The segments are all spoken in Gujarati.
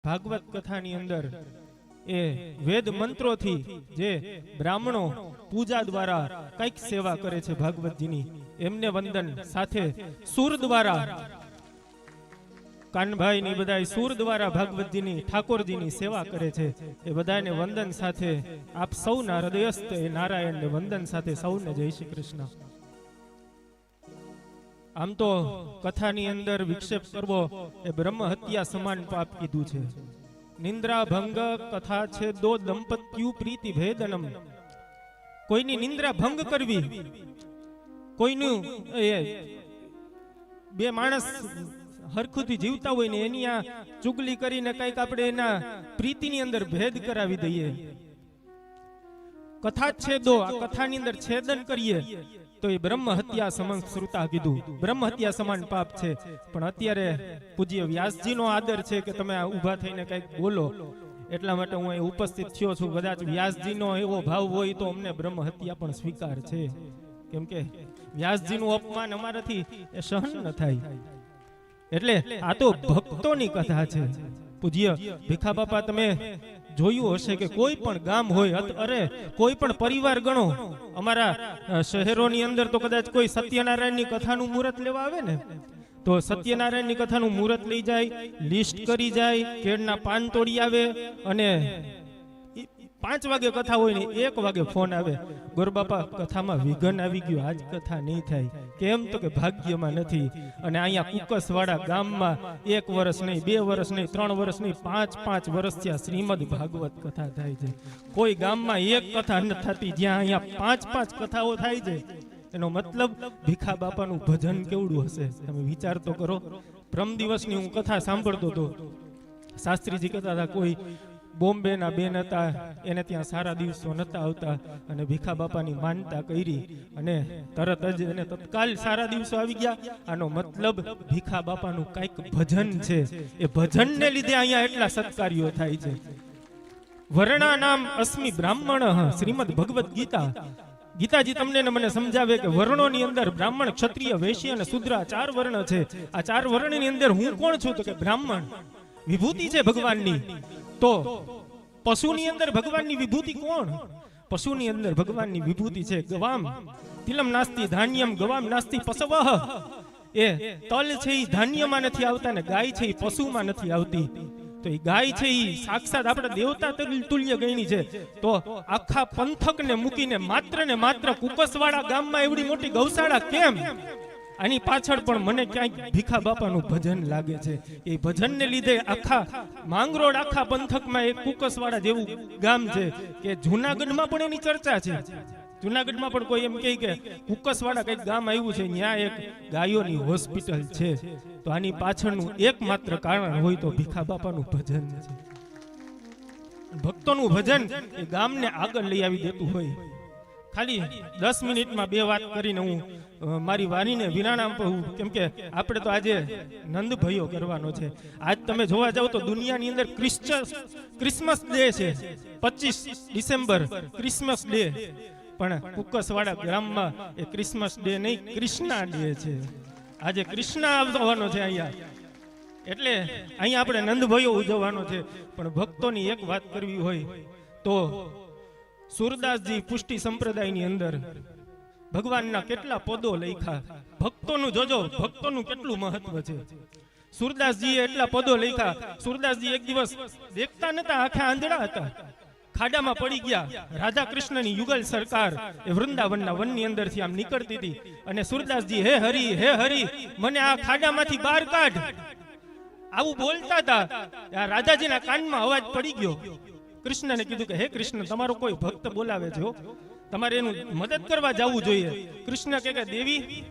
ભાગવત કથાની અંદર એ વેદ મંત્રોથી જે બ્રાહ્મણો પૂજા દ્વારા કઈક સેવા કરે છે ભાગવતજીની, એમને વંદન સાથે સૂર દ્વારા કાનભાઈ ની બધા સૂર દ્વારા ભાગવતજીની ઠાકોરજીની સેવા કરે છે. એ બધાને વંદન સાથે આપ સૌના હૃદયસ્થ એ નારાયણને વંદન સાથે સૌને જય શ્રી કૃષ્ણ. આમ તો કથાની અંદર વિક્ષેપ કરવો એ બ્રહ્મ હત્યા સમાન પાપ કીધું છે. નિંદ્રા ભંગ કથા છે દો દંપત્યુ પ્રીતિ ભેદનમ. કોઈની નિંદ્રા ભંગ કરવી, કોઈનું બે માણસ હરખુથી જીવતા હોય ને એની આ ચુગલી કરીને કઈક આપણે એના પ્રીતિની અંદર ભેદ કરાવી દઈએ. કથા છેદો, આ કથાની અંદર છેદન કરીએ તો એ બ્રહ્મ હત્યા સમાન શ્રુતા કીધું, બ્રહ્મ હત્યા સમાન પાપ છે. પણ અત્યારે પૂજ્ય વ્યાસજીનો આદર છે કે તમે ઊભા થઈને કઈક બોલો, એટલા માટે હું અહીં ઉપસ્થિત થયો છું. કદાચ વ્યાસજીનો એવો ભાવ હોય તો અમને બ્રહ્મ હત્યા પણ સ્વીકાર છે, કેમ કે વ્યાસજીનું અપમાન અમારાથી એ સહન ન થાય. એટલે આ તો ભક્તોની કથા છે. પૂજ્ય ભીખા બાપા તમે જોયું હશે કે કોઈ પણ ગામ હોય, અરે કોઈ પણ પરિવાર ગણો, અમારા શહેરોની અંદર તો કદાચ કોઈ સત્યનારાયણની કથાનું મુહૂર્ત લેવા આવે ને તો સત્યનારાયણની કથાનું મુહૂર્ત લઈ જાય, લિસ્ટ કરી જાય, કેળના પાન તોડી આવે અને 5 વાગે કથા હોય ને 1 વાગે ફોન આવે, ગોરબાપા કથામાં વિઘન આવી ગયું, આજ કથા નહીં થાય. કેમ તો કે ભાગ્યમાં નથી. અને અહીંયા કુકસવાડા ગામમાં 1 વર્ષ નહીં, 2 વર્ષ નહીં, 3 વર્ષ નહીં, 5 વર્ષથી આ શ્રીમદ ભાગવત કથા થાય છે. કોઈ ગામમાં 1 કથા ન થતી, જ્યાં અહીંયા 5 કથાઓ થાય છે. એનો મતલબ ભીખા બાપાનું ભજન કેવડું હશે તમે વિચાર તો કરો. પ્રમ દિવસની હું કથા સાંભળતો હતો, શાસ્ત્રીજી કહેતા હતા કોઈ બોમ્બે ના બેન હતા, એને ત્યાં સારા દિવસો નતા આવતા અને ભીખા બાપાની માનતા કરી અને તરત જ એને તત્કાલ સારા દિવસો આવી ગયા. આનો મતલબ ભીખા બાપાનું કઈક ભજન છે. એ ભજનને લીધે અહીંયા એટલા સત્કાર્યો થાય છે. વર્ણા નામ અસ્મિ બ્રાહ્મણ, શ્રીમદ ભગવદ ગીતા. ગીતાજી તમને ને મને સમજાવે કે વર્ણોની અંદર બ્રાહ્મણ, ક્ષત્રિય, વૈશ્ય અને શુદ્ર 4 વર્ણ છે. આ 4 વર્ણની અંદર હું કોણ છું તો કે બ્રાહ્મણ. વિભૂતિ છે ભગવાનની. તો પશુની અંદર ભગવાનની વિભૂતિ કોણ? પશુની અંદર ભગવાનની વિભૂતિ છે ગવામ. તિલમ નાસ્તિ ધાન્યમ ગવામ નાસ્તિ પશવઃ. એ તલ છે એ ધાન્યમાં નથી આવતા ને ગાય છે એ પશુમાં નથી આવતી. તો એ ગાય છે એ સાક્ષાત આપણા દેવતા તુલ્ય ગણી છે. તો આખા પંથકને મૂકીને માત્ર કુકસવાડા ગામમાં એવડી મોટી ગૌશાળા કેમ? આની પાછળ પણ મને ક્યાંક ભીખા બાપાનું ભજન લાગે છે. એ ભજનને લીધે આખા માંગરોળ, આખા પંથકમાં એક કુકસવાડા જેવું ગામ છે કે જૂનાગઢમાં પણ એની ચર્ચા છે. જૂનાગઢમાં પણ કોઈ એમ કહે કે કુકસવાડા કઈક ગામ આવ્યું છે, ત્યાં એક ગાયોની હોસ્પિટલ છે. તો આની પાછળનું એકમાત્ર કારણ હોય તો ભીખા બાપાનું ભજન છે. ભક્તોનું ભજન એ ગામને આગળ લઈ આવી દેતું હોય. ખાલી 10 મિનિટમાં 2 વાત કરીને હું મારી વાણીને વિરામ આપું, કેમ કે આપણે તો આજે નંદ ભયો કરવાનો છે. આજ તમે જોવા જાવ તો દુનિયાની અંદર ક્રિસમસ ડે છે, 25 ડિસેમ્બર ક્રિસમસ ડે. પણ કુકસવાડા ગ્રામમાં એ ક્રિસમસ ડે નહીં, કૃષ્ણા ડે છે. આજે કૃષ્ણા આવવાનો છે અહીંયા, એટલે અહીંયા આપણે નંદ ભયો ઉજવવાનો છે. પણ ભક્તોની એક વાત કરવી હોય તો સુરદાસજી પુષ્ટિ સંપ્રદાયની અંદર ભગવાનના કેટલા પદો લખ્યા. ભક્તોનું જોજો, ભક્તોનું કેટલું મહત્વ છે. સુરદાસજીએ એટલા પદો લખ્યા. સુરદાસજી એક દિવસ દેખતા નતા, આંખે આંધળા હતા, ખાડામાં પડી ગયા. રાધા કૃષ્ણની યુગલ સરકાર એ વૃંદાવનના વનની અંદરથી આમ નીકળતી હતી અને સુરદાસજી હે હરી મને આ ખાડામાંથી બહાર કાઢ, આવું બોલતા હતા. આ રાધાજીના કાનમાં અવાજ પડી ગયો. કૃષ્ણને કીધું કે હે કૃષ્ણ, તમારો કોઈ ભક્ત બોલાવે છે, તમારે એનું મદદ કરવા જવું જોઈએ. કૃષ્ણ કે દેવી,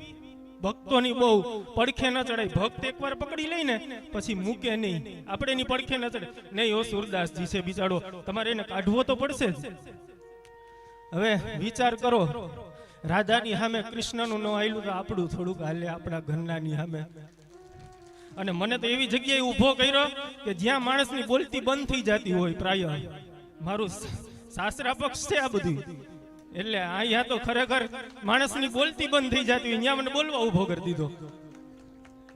ભક્તોની બહુ પડખે ન ચડાય. ભક્ત એકવાર પકડી લઈને પછી મૂકે નહીં, આપણે એની પડખે ન ચડે નહીં. ઓ સુરદાસજી છે બિચારો, તમારે એને કાઢવો તો પડશે જ. હવે વિચાર કરો, રાધાની સામે કૃષ્ણનું ન આયલું તો આપણું થોડુંક હાલે, આપણા ઘરનાની સામે. અને મને તો એવી જગ્યાએ ઊભો કર્યો કે જ્યાં માણસની બોલતી બંધ થઈ જતી હોય. પ્રાય મારું સાસરા પક્ષ છે આ બધું, એટલે અહીંયા તો ખરેખર માણસની બોલતી બંધ થઈ જતી હોય, ત્યાં મને બોલવા ઊભો કરી દીધો.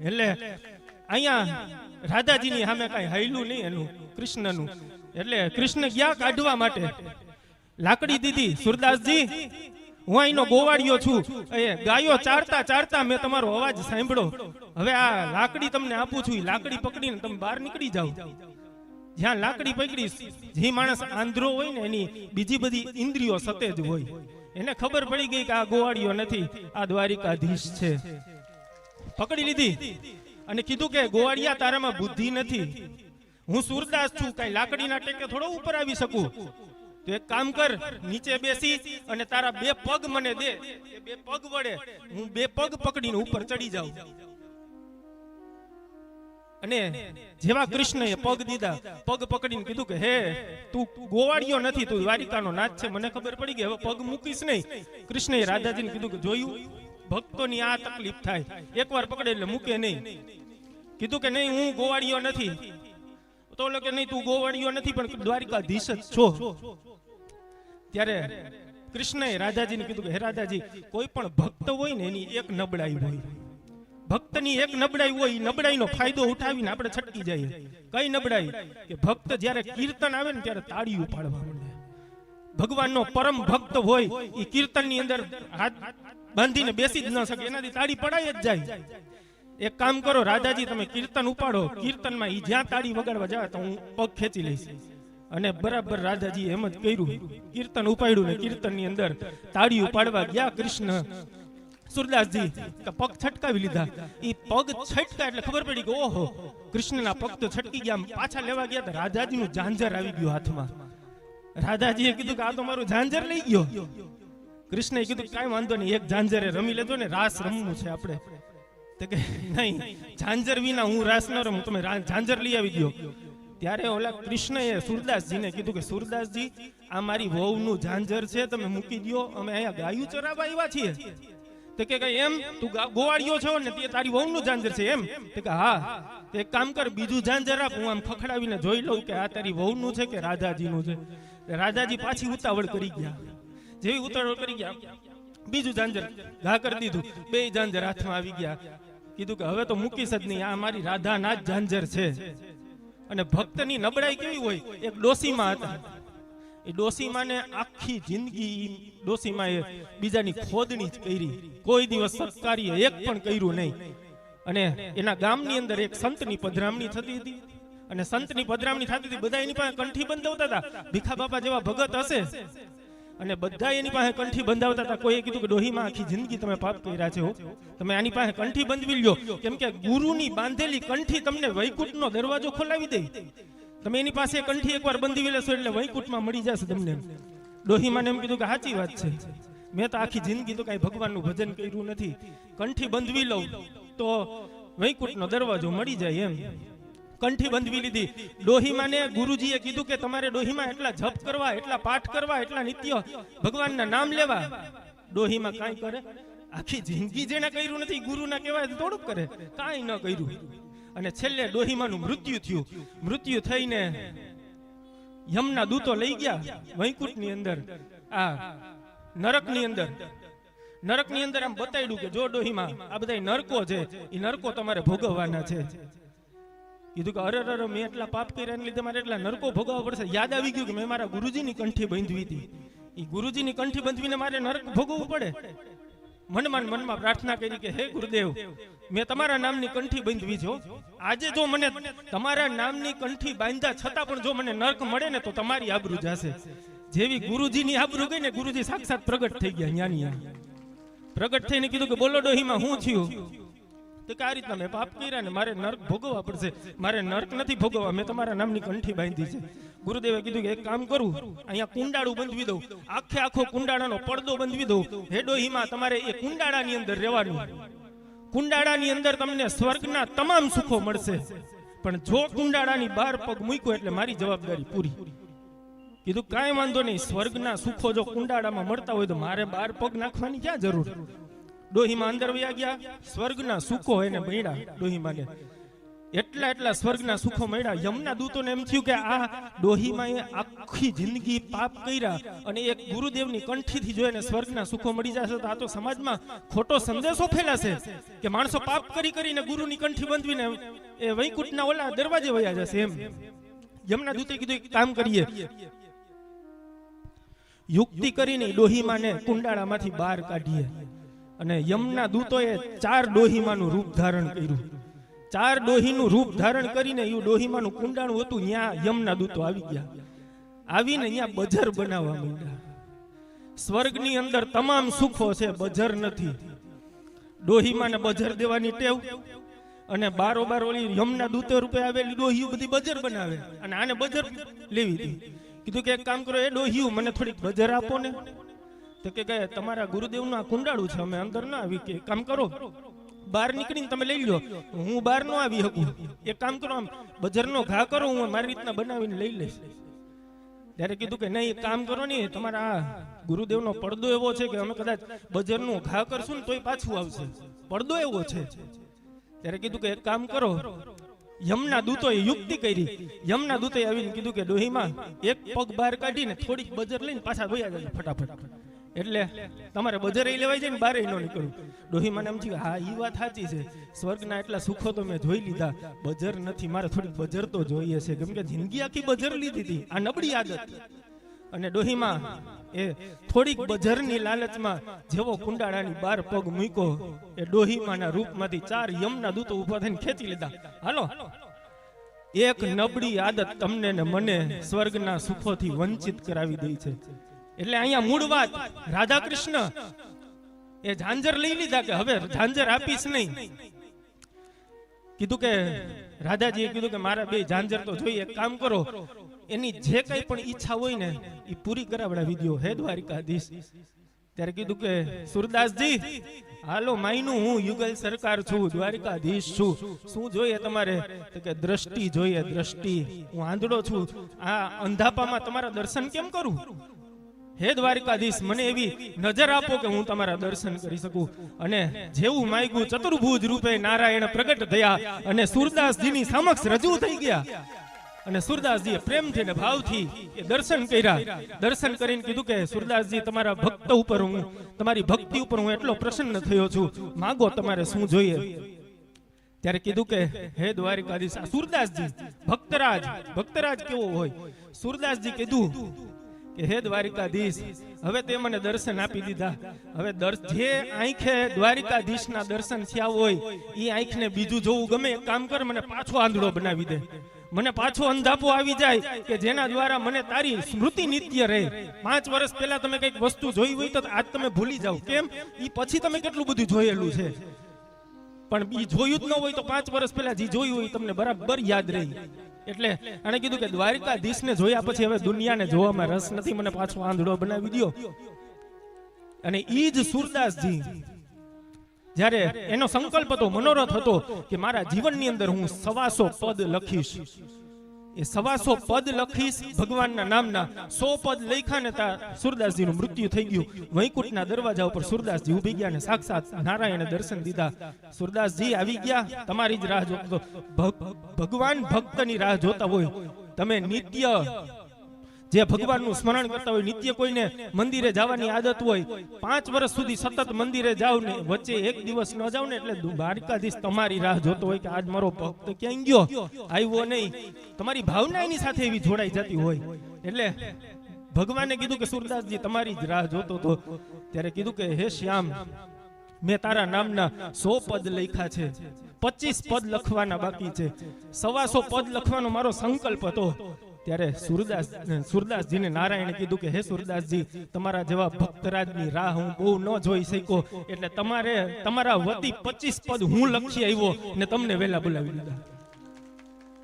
એટલે અહીંયા રાધાજીની સામે કાંઈ હાયલું નહીં એનું કૃષ્ણનું. એટલે કૃષ્ણ ગયા કાઢવા માટે લાકડી દીધી. સુરદાસજી, હું અહીંનો ગોવાળિયો છું, એ ગાયો ચારતા ચારતા મેં તમારો અવાજ સાંભળ્યો. હવે આ લાકડી તમને આપું છું, લાકડી પકડીને તમે બહાર નીકળી જાઓ. જ્યાં લાકડી પકડી, જે માણસ આંધળો હોય ને એની બીજી બધી ઇન્દ્રિયો સતેજ હોય, એને ખબર પડી ગઈ કે આ ગોવાળિયો નથી, આ દ્વારિકાધીશ છે. પકડી લીધી અને કીધું કે ગોવાળિયા, તારામાં બુદ્ધિ નથી, હું સુરદાસ છું, કઈ લાકડીના ટેકે થોડો ઉપર આવી શકું. તો એક કામ કર, નીચે બેસી અને તારા 2 પગ મને દે, એ 2 પગ વડે હું 2 પગ પકડીને ઉપર ચડી જાઉં. અને જેવા કૃષ્ણએ પગ દીધા, પગ પકડીને કીધું કે હે, તું ગોવાળિયો નથી, તું દ્વારિકાનો નાથ છે, મને ખબર પડી ગઈ, હવે પગ મૂકીશ નહીં. કૃષ્ણએ રાધાજીને કીધું કે જોયું, ભક્તોની આ તકલીફ થાય, એકવાર પકડે એટલે મૂકે નહીં. કીધું કે નહીં, હું ગોવાળિયો નથી. તો કે નહીં, તું ગોવાળિયો નથી પણ દ્વારિકાધીશ જ છો. ત્યારે કૃષ્ણએ રાધાજીને કીધું કે હે રાધાજી, કોઈ પણ ભક્ત હોય ને એની એક નબળાઈ હોય, ભક્તની એક નબળાઈ હોય, નબળાઈનો ફાયદો ઉઠાવીને આપણે છટકી જઈએ. કઈ નબળાઈ? કે ભક્ત જ્યારે કીર્તન આવે ને ત્યારે તાળીઓ પાડવા માંડે. ભગવાનનો પરમ ભક્ત હોય એ કીર્તનની અંદર હાથ બાંધીને બેસી જ ન શકે, એનાથી તાળી પડાય જ જાય. એક કામ કરો રાધાજી, તમે કીર્તન ઉપાડો, કીર્તનમાં ઈ જ્યાં તાળી વગાડવા જાય તો હું પગ ખેંચી લઈશ. અને બરાબર રાધાજી એમ જ કર્યું, કીર્તન ઉપાડ્યું ને કીર્તનની અંદર તાળી ઉપાડવા ગયા કૃષ્ણ. સુરદાસજી પગ છટકાવી લીધા. ઈ પગ છટકા એટલે ખબર પડી કે ઓહો, કૃષ્ણના પગ તો છટકી ગયા. પાછા લેવા ગયા તો રાધાજીનું ઝાંઝર આવી ગયું હાથમાં. રાધાજીએ કીધું કે આ તો મારું ઝાંઝર લઈ ગયો. કૃષ્ણએ કીધું કાંઈ વાંધો નહીં, એક ઝાંઝરે રમી લેજો ને, રાસ રમવું છે આપણે. તો કે નહીં, ઝાંઝર વિના હું રાસ ન રમું, તમે ઝાંઝર લઈ આવી દો. ત્યારે ઓલા કૃષ્ણએ સુરદાસજીને કીધું કે સુરદાસજી, આ મારી વહુનું ઝાંઝર છે, તમે મૂકી દો, અમે અહીંયા ગાયું ચરાવવા આવ્યા છીએ. તો કે એમ, તું ગોવાળિયો છો ને, તે તારી વહુનું ઝાંઝર છે એમ? તો કે હા. તો એક કામ કર, બીજું ઝાંઝર આપ, હું આમ ખખડાવીને જોઈ લઉં કે આ તારી વહુનું છે કે રાધાજીનું છે. રાધાજી પાછી ઉતાવળ કરી ગયા. જેવી ઉતાવળ કરી ગયા, બીજું ઝાંઝર ઘા કરી દીધું, 2 ઝાંઝર હાથમાં આવી ગયા. કીધું કે હવે તો મૂકીશ જ નહીં, આ મારી રાધાના જ ઝાંઝર છે. અને ભક્તની નબળાઈ કેવી હોય? એક ડોસીમાં હતા, એ ડોસીમાને આખી જિંદગી ડોસીમાએ બીજાની ખોદણી જ કરી, કોઈ દિવસ સત્કાર્ય એક પણ કર્યું નહીં. અને એના ગામની અંદર એક સંતની પધરામણી થતી હતી, અને સંતની પધરામણી થતી હતી, બધા એની પાસે કંઠી બંધાવતા હતા. ભીખા બાપા જેવા ભગત હશે અને બધા એની પાસે કંઠી બંધાવતા હતા. કોઈએ કીધું કે ડોહીમાં આખી જિંદગી તમે પાપ કર્યા છે, તમે આની પાસે કંઠી બંધવી લ્યો, કેમ કે ગુરુની બાંધેલી કંઠી તમને વૈકુંઠનો દરવાજો ખોલાવી દે. તમે એની પાસે કંઠી એકવાર બંધી લેશો એટલે વૈકુંઠમાં મળી જશે તમને. ડોહીમાને એમ કીધું કે સાચી વાત છે, મેં તો આખી જિંદગી તો કઈ ભગવાનનું ભજન કર્યું નથી, કંઠી બંધવી લઉં તો વૈકુંઠનો દરવાજો મળી જાય એમ. કંઠી બંધવી લીધી. ડોહીમાને ગુરુજીએ કીધું કે તમારે ડોહીમાં એટલા જપ કરવા, એટલા પાઠ કરવા, એટલા નિત્ય ભગવાનના નામ લેવા. ડોહીમાં કાંઈ કરે? આખી જિંદગી જેને કર્યું નથી ગુરુના કહેવાય થોડુંક કરે, કાંઈ ન કર્યું. અને છેલ્લે ડોહીમાનું મૃત્યુ થયું. મૃત્યુ થઈને યમના દૂતો લઈ ગયા વૈકુંઠની અંદર, આ નરકની અંદર. નરકની અંદર આમ બતાવ્યું કે જો ડોહીમાં આ બધા નરકો છે, એ નરકો તમારે ભોગવવાના છે. કીધું કે અરે અરે, મેં એટલા પાપ કર્યા એને લીધે મારે એટલા નરકો ભોગવવા પડશે. યાદ આવી ગયું કે મેં મારા ગુરુજીની કંઠી બાંધવી હતી, એ ગુરુજીની કંઠી બાંધવીને મારે નરક ભોગવવું પડે. મનમાં પ્રાર્થના કરી કે હે ગુરુદેવ, મેં તમારા નામની કંઠી બાંધવી છો, આજે જો મને તમારા નામની કંઠી બાંધ્યા છતાં પણ જો મને નરક મળે ને તો તમારી આબરૂ જશે. જેવી ગુરુજીની આબરૂ ગઈ ને, ગુરુજી સાક્ષાત પ્રગટ થઈ ગયા. જ્ઞાની પ્રગટ થઈને કીધું કે બોલો ડોહીમાં શું થયું? તો કે આ રીતના મેં પાપ કર્યા ને મારે નરક ભોગવવા પડશે, મારે નરક નથી ભોગવવા, મેં તમારા નામની કંઠી બાંધી છે. ગુરુદેવે કીધું કે એક કામ કરું, અહીંયા કુંડાળું બંધવી દઉં, આખો કુંડાળાનો પડદો બંધવી દઉં. હે ડોહીમાં, તમારે એ કુંડાળાની અંદર રહેવાનું. કુંડાળાની અંદર તમને સ્વર્ગના તમામ સુખો મળશે, પણ જો કુંડાળાની બહાર પગ મૂક્યો એટલે મારી જવાબદારી પૂરી. કીધું કાંઈ વાંધો નહીં, સ્વર્ગના સુખો જો કુંડાળામાં મળતા હોય તો મારે બહાર પગ નાખવાની ક્યાં જરૂર? ડોહીમાં અંદર વયા ગયા, સ્વર્ગના સુખો એને મળ્યા. ડોહીમાને એટલા સ્વર્ગના સુખો મળ્યા. યમના દૂતોને એમ થયું કે આ ડોહીમાં આખી જિંદગી પાપ કર્યા અને એક ગુરુદેવની કંઠીથી જો એને સ્વર્ગના સુખો મળી જશે તો આ તો સમાજમાં ખોટો સંદેશો ફેલાશે કે માણસો પાપ કરીને ગુરુની કંઠી બંધવીને એ વૈકુંઠના ઓલા દરવાજે વયા જશે એમ. યમના દૂતે કીધું એક કામ કરીએ, યુક્તિ કરીને ડોહીમાને કુંડાળામાંથી બહાર કાઢીએ. અને યમના દૂતોએ 4 ડોહીમાનું રૂપ ધારણ કર્યું. 4 ડોહીનું રૂપ ધારણ કરીને એ ડોહીમાનું કુંડાળું હતું, ત્યાં યમના દૂતો આવી ગયા. આવીને અહીંયા બજર બનાવવા માંડ્યા. સ્વર્ગની અંદર તમામ સુખો છે, બજર નથી. ડોહીમાને બજર દેવાની ટેવ, અને બારોબાર ઓલી યમના દૂતો રૂપે આવેલી ડોહીઓ બધી બજર બનાવે, અને આને બજર લેવી હતી. કીધું કે એક કામ કરો, એ ડોહીયું મને થોડીક બજર આપો ને. તો કે તમારા ગુરુદેવનું આ કુંડાળું છે, અમે અંદર ના આવી. કે કામ કરો, બહાર નીકળીને તમે લઈ લો, હું બહાર ન આવી શકું. એક કામ કરો, આમ બજરનો ઘા કરો, હું મારી રીતના બનાવીને લઈ લઈશ. ત્યારે કીધું કે નહીં, એક કામ કરો ને, તમારા ગુરુદેવનો પડદો એવો છે કે અમે કદાચ બજરનો ઘા કરશું ને તોય પાછું આવશે, પડદો એવો છે. ત્યારે કીધું કે એક કામ કરો, યમના દૂતોએ યુક્તિ કરી. યમના દૂતે આવીને કીધું કે ડોહીમાં એક પગ બહાર કાઢીને થોડીક બજર લઈને પાછા વયા જાય ફટાફટ, એટલે તમારે બજર લેવાઈ જાય ને બહાર ન નીકળવું. ડોહીમાને એમ થયું, હા એ વાત સાચી છે, સ્વર્ગના એટલા સુખો તો મેં જોઈ લીધા, બજર નથી, મારે થોડીક બજર તો જોઈએ છે, કેમ કે જિંદગી આખી બજર લીધી હતી, આ નબળી આદત. અને ડોહીમાં એ થોડીક બજરની લાલચમાં જેવો કુંડાળાની બહાર પગ મૂક્યો, એ ડોહીમાના રૂપમાંથી 4 યમના દૂતો ઉભા થઈને ખેંચી લીધા. હાલો, એક નબળી આદત તમને ને મને સ્વર્ગના સુખોથી વંચિત કરાવી દે છે. એટલે અહીંયા મૂળ વાત, રાધા કૃષ્ણ એ ઝાંઝર લઈ લીધા કે હવે ઝાંઝર આપીશ નહીં. કીધું કે રાધાજીએ કીધું કે મારા 2 ઝાંઝર તો જોઈએ, એક કામ કરો, એની જે કઈ પણ ઈચ્છા હોય ને એ પૂરી કરાવડાવી દો, હે દ્વારિકાધીશ. ત્યારે કીધું કે સુરદાસજી હાલો, માયનું હું યુગલ સરકાર છું, દ્વારિકાધીશ છું, શું જોઈએ તમારે? તો કે દ્રષ્ટિ જોઈએ, દ્રષ્ટિ. હું આંધળો છું, આ અંધાપામાં તમારા દર્શન કેમ કરું? હે દ્વારિકાધીશ, મને એવી નજર આપો કે હું તમારા દર્શન કરી શકું. અને જેવું માંગ્યું ચતુર્ભુજ રૂપે નારાયણ પ્રગટ થયા અને સુરદાસજીની સમક્ષ રજૂ થઈ ગયા. અને સુરદાસજીએ પ્રેમથી ને ભાવથી એ દર્શન કર્યા. દર્શન કરીને કીધું કે સુરદાસજી, તમારા ભક્ત ઉપર હું, તમારી ભક્તિ ઉપર હું એટલો પ્રસન્ન થયો છું, માગો તમારે શું જોઈએ. ત્યારે કીધું કે હે દ્વારિકાધીશ, સુરદાસજી ભક્તરાજ, ભક્તરાજ કેવો હોય? સુરદાસજી કીધું કે હે દ્વારિકાધીશ, હવે તે મને દર્શન આપી દીધા, હવે જે આંખે દ્વારિકાધીશના દર્શન થયા હોય એ આંખને બીજું જોવું ગમે. એક કામ કર, મને પાછો આંધળો બનાવી દે, મને પાછો અંધાપો આવી જાય કે જેના દ્વારા મને તારી સ્મૃતિ નિત્ય રહે. 5 વર્ષ પહેલા તમે કઈક વસ્તુ જોઈ હોય તો આજ તમે ભૂલી જાવ. કેમ? એ પછી તમે કેટલું બધું જોયેલું છે, પણ બી જોયું જ ન હોય તો 5 વર્ષ પહેલા જે જોયું હોય તમને બરાબર યાદ રહી. એટલે આને કીધું કે દ્વારિકાધીશને જોયા પછી હવે દુનિયાને જોવામાં રસ નથી, મને પાછો આંધળો બનાવી દો. અને ઈ જ સુરદાસજી જ્યારે એનો સંકલ્પ હતો, મનોરથ હતો કે મારા જીવનની અંદર હું 125 પદ લખીશ, એ 125 પદ લખીશ ભગવાનના નામના. 100 પદ લખ્યા ને ત્યાં સુરદાસજીનું મૃત્યુ થઈ ગયું. વૈકુંઠના દરવાજા ઉપર સુરદાસજી ઉભી ગયા ને સાક્ષાત નારાયણે દર્શન દીધા. સુરદાસજી આવી ગયા, તમારી જ રાહ જોતો. ભગવાન ભક્તની રાહ જોતા હોય. તમે નિત્ય જે ભગવાનનું સ્મરણ કરતા હોય, નિત્ય કોઈને મંદિરે જવાની આદત હોય, 5 વર્ષ સુધી સતત મંદિરે જાવ ને વચ્ચે એક દિવસ ન જાવ ને એટલે દ્વારિકાધીશ તમારી રાહ જોતો હોય કે આજ મારો ભક્ત ક્યાં ગયો, આવ્યો નહીં. તમારી ભાવના એની સાથે એવી જોડાઈ જતી હોય. એટલે ભગવાને કીધું કે સુરદાસજી તમારી જ રાહ જોતો હતો. ત્યારે કીધું કે હે શ્યામ, મેં તારા નામના 100 પદ લખ્યા છે, 25 પદ લખવાના બાકી છે, 125 પદ લખવાનો મારો સંકલ્પ હતો. ત્યારે સુરદાસજીને નારાયણે કીધું કે હે સુરદાસજી, તમારા જેવા ભક્તરાજની રાહ હું બહુ ન જોઈ શક્યો, એટલે તમારે તમારા વતી 25 પદ હું લખી આવ્યો ને તમને વેલા બોલાવી દીધા.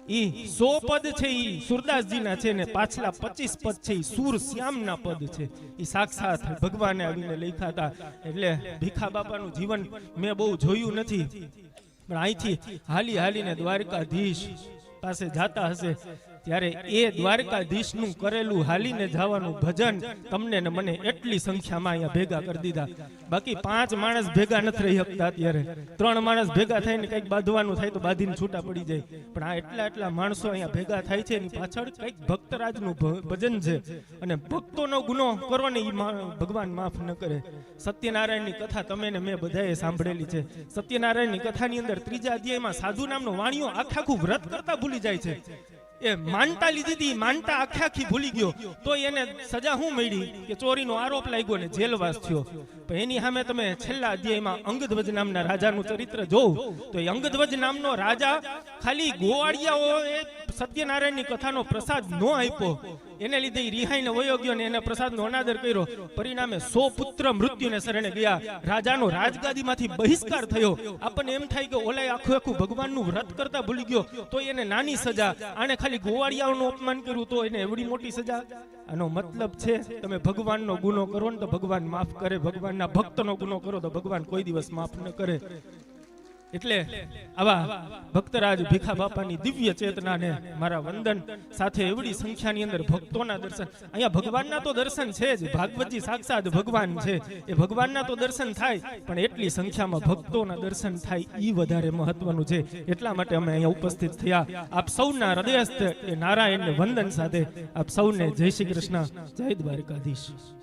ઈ 100 પદ છે ઈ સુરદાસજીના છે ને પાછલા 25 પદ છે ઈ સુર શ્યામના પદ છે. ઈ સાક્ષાત ભગવાને આવીને લખ્યા હતા. એટલે ભીખા બાપાનું જીવન મેં બહુ જોયું નથી, પણ અહીંથી હાલી હાલીને દ્વારકાધીશ પાસે જાતા હશે ત્યારે એ દ્વારકાધીશનું કરેલું હાલીને જવાનું ભજન તમને ને મને એટલી સંખ્યામાં અહીંયા ભેગા કરી દીધા. બાકી 5 માણસ ભેગા નથી રહી શકતા. અત્યારે 3 માણસ ભેગા થઈને કંઈક બાંધવાનું થાય તો બાંધીને છૂટા પડી જાય. પણ આ એટલા માણસો અહીંયા ભેગા થાય છે એની પાછળ કંઈક ભક્તરાજનું ભજન છે. અને ભક્તોનો ગુનો કરો ને એ ભગવાન માફ ન કરે. સત્યનારાયણની કથા તમે ને મેં બધાએ સાંભળેલી છે. સત્યનારાયણની કથાની અંદર 3જા અધ્યાયમાં સાધુ નામનો વાણિયો આખું વ્રત કરતા ભૂલી જાય છે. એ માનતા લીધી હતી, માનતા આખી ભૂલી ગયો તો એને સજા શું મળી કે ચોરીનો આરોપ લાગ્યો ને જેલવાસ થયો. પણ એની સામે તમે છેલ્લા અધ્યાયમાં અંગધ્વજ નામના રાજાનું ચરિત્ર જોવ તો એ અંગધ્વજ નામનો રાજા ખાલી ગોવાળિયાઓએ સત્યનારાયણની કથાનો પ્રસાદ ન આપ્યો, એને લીધે રિહાઈને વયો ગયો ને એને પ્રસાદનો અનાદર કર્યો. પરિણામે 100 પુત્ર મૃત્યુને શરણે ગયા. રાજાનો રાજગાદીમાંથી બહિષ્કાર થયો. આપણને એમ થાય કે ઓલાએ આખું ભગવાનનું વ્રત કરતા ભૂલી ગયો તો એને નાની સજા, આને ખાલી ગોવાળિયાઓનું અપમાન કર્યું તો એને એવડી મોટી સજા. આનો મતલબ છે તમે ભગવાનનો ગુનો કરો ને તો ભગવાન માફ કરે, ભગવાનના ભક્તનો ગુનો કરો તો ભગવાન કોઈ દિવસ માફ ન કરે. એટલે આવા ભક્તરાજ ભીખા બાપાની દિવ્ય ચેતનાને મારા વંદન. સાથે એવડી સંખ્યાની અંદર ભક્તોના દર્શન. અહીંયા ભગવાનના તો દર્શન છે જ, ભાગવતજી સાક્ષાત ભગવાન છે, એ ભગવાનના તો દર્શન થાય, પણ એટલી સંખ્યામાં ભક્તોના દર્શન થાય ઈ વધારે મહત્વનું છે. એટલા માટે અમે અહીંયા ઉપસ્થિત થયા. આપ સૌના હૃદયસ્થ એ નારાયણને વંદન સાથે આપ સૌને જય શ્રી કૃષ્ણ, જય દ્વારકાધીશ.